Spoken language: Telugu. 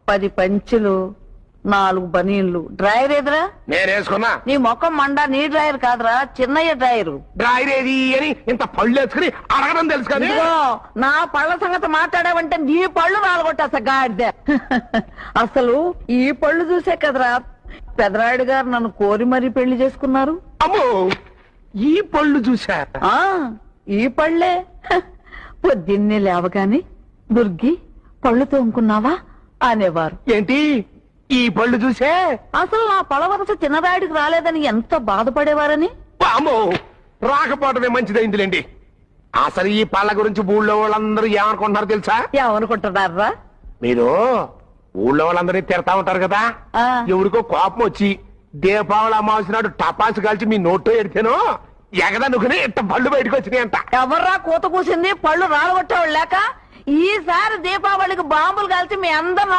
10 పంచులు, 4 బనీన్లు. డ్రైవర్ ఎదురా? నేనేసుకున్నా. నీ మొక్కం మండ, నీ డ్రైవర్ కాదురా, చిన్నయ్య డ్రైవరు. డ్రైవర్ ఏది అని ఇంత పళ్ళు వేసుకుని అడగడం తెలుసు కానీ నా పళ్ళ సంగతి మాట్లాడావంటే నీ పళ్ళు రాలగొట్టా గాడిదే. అసలు ఈ పళ్ళు చూసే కదరా పెదరాయుడు గారు నన్ను కోరి మరీ పెళ్లి చేసుకున్నారు. అమ్మో, ఈ పళ్ళు చూసా? ఈ పళ్ళే. పొద్దున్నే లేవగాని దుర్గి పళ్ళు తోముకున్నావా అనేవారు. ఏంటి ఈ పళ్ళు చూసే? అసలు నా పళ్ళ వరస చిన్నరాయుడికి రాలేదని ఎంత బాధపడేవారని. అమ్మో, రాకపోవటమే మంచిదైందిలేండి. అసలు ఈ పళ్ళ గురించి ఊళ్ళో వాళ్ళందరూ ఏమనుకుంటున్నారు తెలుసా? ఏమనుకుంటున్నారా? మీరు ఊళ్ళో వాళ్ళందరినీ తిడతా ఉంటారు కదా, ఎవరికో కోపం వచ్చి దీపావళి అమావాస్య నాడు టపాసు కాల్చి మీ నోట్లో ఎడితేనో ఎగదనుకుని ఇంత పళ్ళు బయటకు వచ్చినాయంట. ఎవర్రా కూత కూసింది? పళ్ళు రాలగొట్టేవాళ్ళు లేక ఈసారి దీపావళికి బాంబులు కాల్చి మీ అందరూ